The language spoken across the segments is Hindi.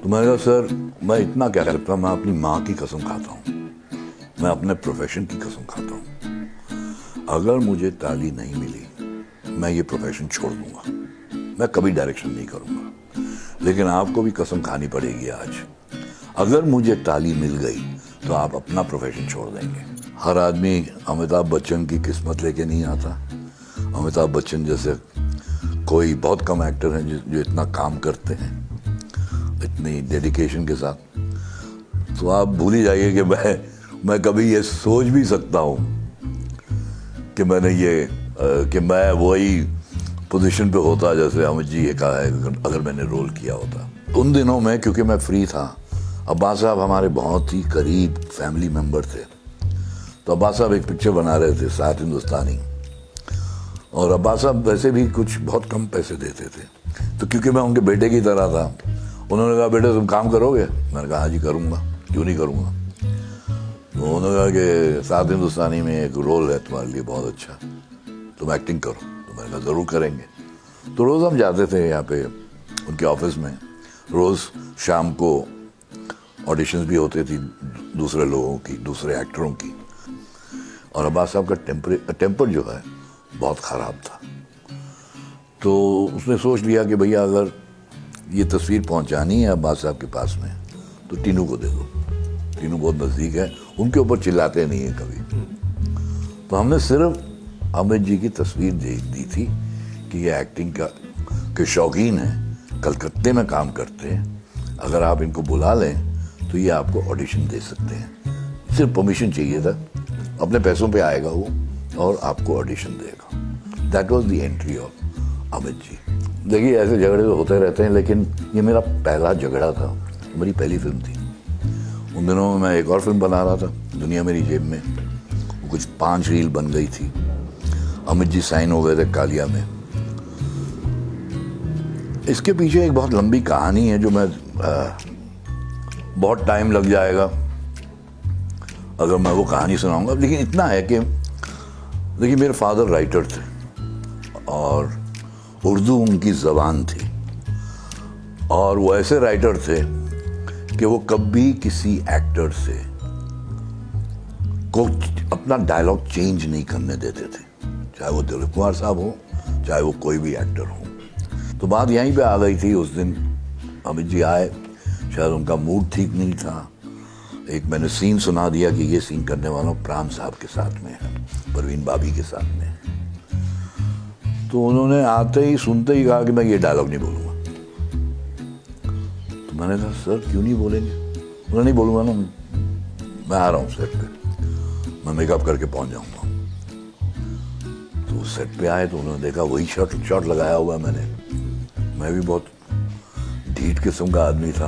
तो मैंने कहा सर मैं इतना क्या करता हूँ, मैं अपनी माँ की कसम खाता हूँ, मैं अपने प्रोफेशन की कसम खाता हूँ, अगर मुझे ताली नहीं मिली मैं ये प्रोफेशन छोड़ दूंगा, मैं कभी डायरेक्शन नहीं करूंगा। लेकिन आपको भी कसम खानी पड़ेगी आज, अगर मुझे ताली मिल गई तो आप अपना प्रोफेशन छोड़ देंगे। हर आदमी अमिताभ बच्चन की किस्मत लेके नहीं आता। अमिताभ बच्चन जैसे कोई बहुत कम एक्टर हैं जो इतना काम करते हैं इतनी डेडिकेशन के साथ। तो आप भूल ही जाइए कि मैं कभी ये सोच भी सकता हूँ कि मैं वही पोजीशन पे होता जैसे अमित जी ये कहा है, अगर मैंने रोल किया होता। उन दिनों में क्योंकि मैं फ्री था, अब्बास साहब हमारे बहुत ही करीब फैमिली मेंबर थे, तो अब्बास साहब एक पिक्चर बना रहे थे 7 हिंदुस्तानी, और अब्बास साहब वैसे भी कुछ बहुत कम पैसे देते थे। तो क्योंकि मैं उनके बेटे की तरह था, उन्होंने कहा बेटे तुम काम करोगे? मैंने कहा हाँ जी करूँगा, क्यों नहीं करूँगा। तो उन्होंने कहा कि 7 हिंदुस्तानी में एक रोल है तुम्हारे लिए बहुत अच्छा, तुम एक्टिंग करो। तो मैंने कहा ज़रूर करेंगे। तो रोज़ हम जाते थे यहाँ पे उनके ऑफिस में, रोज़ शाम को ऑडिशंस भी होती थी दूसरे लोगों की, दूसरे एक्टरों की। और अब्बास साहब का टेम्पर जो है बहुत ख़राब था। तो उसने सोच लिया कि भैया अगर ये तस्वीर पहुंचानी है अब्बास साहब के पास में तो टीनू को दे दो, टीनू बहुत नज़दीक है, उनके ऊपर चिल्लाते नहीं है कभी। तो हमने सिर्फ अमित जी की तस्वीर दी थी कि ये एक्टिंग के शौकीन हैं, कलकत्ते में काम करते हैं, अगर आप इनको बुला लें तो ये आपको ऑडिशन दे सकते हैं। सिर्फ परमिशन चाहिए था, अपने पैसों पे आएगा वो और आपको ऑडिशन देगा। That was the entry of Amit ji. देखिए ऐसे झगड़े तो होते रहते हैं, लेकिन ये मेरा पहला झगड़ा था, मेरी पहली फिल्म थी। उन दिनों में मैं एक और फिल्म बना रहा था, दुनिया मेरी जेब में, वो कुछ 5 रील बन गई थी। अमित जी साइन हो गए थे कालिया में। इसके पीछे एक बहुत लंबी कहानी है जो मैं बहुत टाइम लग जाएगा अगर मैं वो कहानी सुनाऊंगा, लेकिन इतना है कि देखिए मेरे फादर राइटर थे और उर्दू उनकी ज़बान थी, और वो ऐसे राइटर थे कि वो कभी किसी एक्टर से को अपना डायलॉग चेंज नहीं करने देते थे, चाहे वो दिलीप कुमार साहब हो, चाहे वो कोई भी एक्टर हो। तो बात यहीं पे आ गई थी। उस दिन अमित जी आए, शायद उनका मूड ठीक नहीं था। एक मैंने सीन सुना दिया कि ये सीन करने वाला हूँ प्राण साहब के साथ में है, परवीन भाभी के साथ में। तो उन्होंने आते ही सुनते ही कहा कि मैं ये डायलॉग नहीं बोलूँगा। तो मैंने कहा सर क्यों नहीं बोलेंगे? उन्होंने नहीं बोलूँगा ना, मैं आ रहा हूँ सेट पे, मैं मेकअप करके पहुँच जाऊँगा। तो सेट पे आए तो उन्होंने देखा वही शॉट लगाया हुआ मैंने। मैं भी बहुत ढीठ किस्म का आदमी था,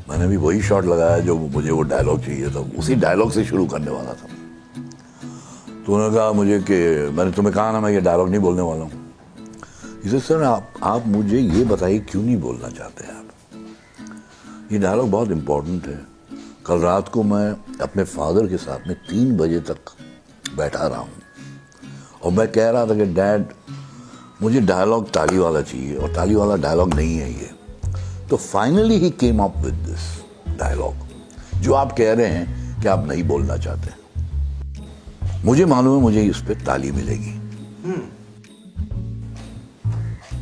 मैंने भी वही शॉट लगाया जो मुझे वो डायलॉग चाहिए था, उसी डायलॉग से शुरू करने वाला था। तो उन्होंने कहा मुझे कि मैंने तुम्हें कहा ना मैं ये डायलॉग नहीं बोलने वाला हूँ। इसे सर आप मुझे ये बताइए क्यों नहीं बोलना चाहते हैं आप? ये डायलॉग बहुत इम्पोर्टेंट है। कल रात को मैं अपने फादर के साथ में 3 बजे तक बैठा रहा हूँ और मैं कह रहा था कि डैड मुझे डायलॉग ताली वाला चाहिए, और ताली वाला डायलॉग नहीं है ये। तो finally he came up with this dialogue जो आप कह रहे हैं कि आप नहीं बोलना चाहते। मुझे मालूम है मुझे इस पे ताली मिलेगी।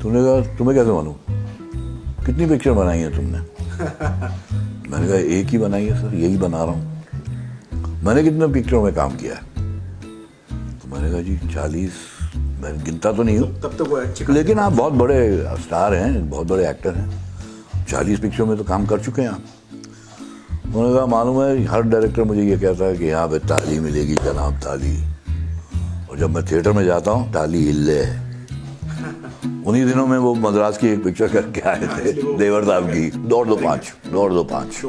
तुमने कहा तुम्हें कैसे मालूम? कितनी पिक्चर बनाई है तुमने? मैंने कहा एक ही बनाई है सर, यही बना रहा हूँ। मैंने कितने पिक्चरों में काम किया है? तो मैंने कहा जी 40, मैं गिनता तो नहीं हूँ, तब तक वो अच्छे, लेकिन आप बहुत बड़े स्टार हैं, बहुत बड़े एक्टर हैं, 40 पिक्चरों में तो काम कर चुके हैं आप। उन्होंने कहा मालूम है हर डायरेक्टर मुझे ये कहता है कि यहाँ पे ताली मिलेगी जनाब, ताली, और जब मैं थिएटर में जाता हूँ ताली हिले है। उन्हीं दिनों में वो मद्रास की एक पिक्चर करके आए थे देवर साहब की, दौड़ दो पाँच।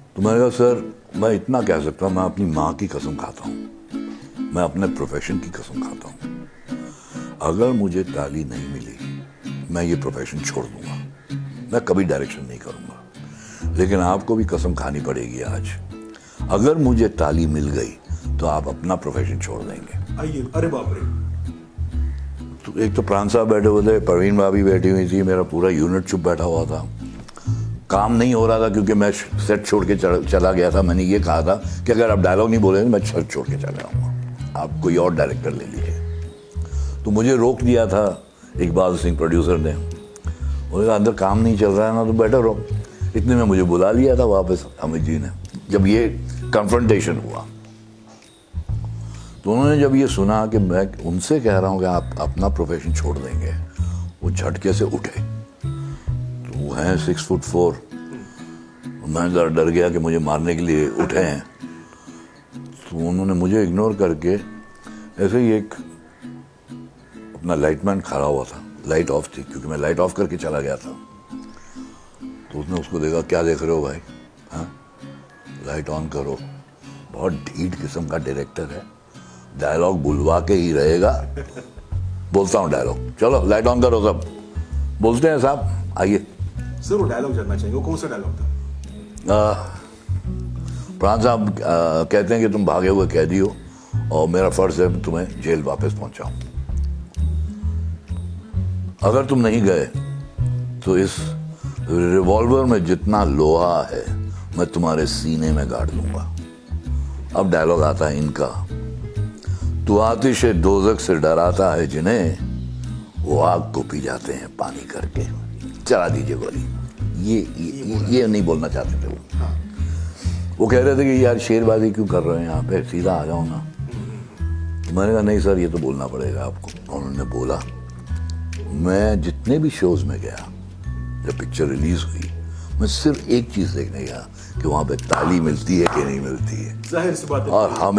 तो मैंने कहा सर मैं इतना कह सकता हूँ, मैं अपनी माँ की कसम खाता हूँ, मैं अपने प्रोफेशन की कसम खाता हूँ, अगर मुझे ताली नहीं मिली मैं ये प्रोफेशन छोड़ दूंगा, मैं कभी डायरेक्शन नहीं करूंगा। लेकिन आपको भी कसम खानी पड़ेगी आज, अगर मुझे ताली मिल गई तो आप अपना प्रोफेशन छोड़ देंगे। आइए, अरे बाप रे। तो एक तो प्राण साहब बैठे हुए थे, परवीन भाभी बैठी हुई थी, मेरा पूरा यूनिट चुप बैठा हुआ था। काम नहीं हो रहा था क्योंकि मैं सेट छोड़ के चला गया था। मैंने ये कहा था कि अगर आप डायलॉग नहीं बोलेंगे मैं सेट छोड़ के चला जाऊँगा, आप कोई और डायरेक्टर ले लीजिए। तो मुझे रोक दिया था इकबाल सिंह प्रोड्यूसर ने। उन्होंने कहा अंदर काम नहीं चल रहा है ना तो बेटर रहो। इतने में मुझे बुला लिया था वापस अमित जी ने, जब ये कन्फ्रंटेशन हुआ। तो उन्होंने जब ये सुना कि मैं उनसे कह रहा हूँ कि आप अपना प्रोफेशन छोड़ देंगे, वो झटके से उठे। तो वो हैं 6'4", मैं ज़रा डर गया कि मुझे मारने के लिए उठे हैं। तो उन्होंने मुझे इग्नोर करके ऐसे ही एक अपना लाइटमैन खड़ा हुआ था, लाइट ऑफ थी क्योंकि मैं लाइट ऑफ करके चला गया था। तो उसने उसको देखा, क्या देख रहे हो भाई, हाँ लाइट ऑन करो। बहुत ढीठ किस्म का डायरेक्टर है, डायलॉग बुलवा के ही रहेगा। बोलता हूँ डायलॉग, चलो लाइट ऑन करो सब। बोलते हैं साहब आइए। सर वो डायलॉग जानना चाहेंगे, वो कौन सा डायलॉग था? प्राण साहब कहते हैं कि तुम भागे हुए कैदी हो और मेरा फर्ज है तुम्हें जेल वापस पहुंचाऊं। अगर तुम नहीं गए तो इस रिवॉल्वर में जितना लोहा है मैं तुम्हारे सीने में गाड़ दूंगा। अब डायलॉग आता है इनका, तू आतिश दोज़ख से डराता है जिन्हें, वो आग को पी जाते हैं पानी करके। चला दीजिए गोली। ये नहीं बोलना चाहते थे वो कह रहे थे कि यार शेरबाजी क्यों कर रहे हैं यहाँ पे, सीधा आ जाओ ना। मैंने कहा नहीं सर ये तो बोलना पड़ेगा आपको। उन्होंने बोला। मैं जितने भी शोज में गया, जब पिक्चर रिलीज हुई, मैं सिर्फ एक चीज देखने गया कि वहां पे ताली मिलती है कि नहीं मिलती है। जाहिर सी बात है। और हम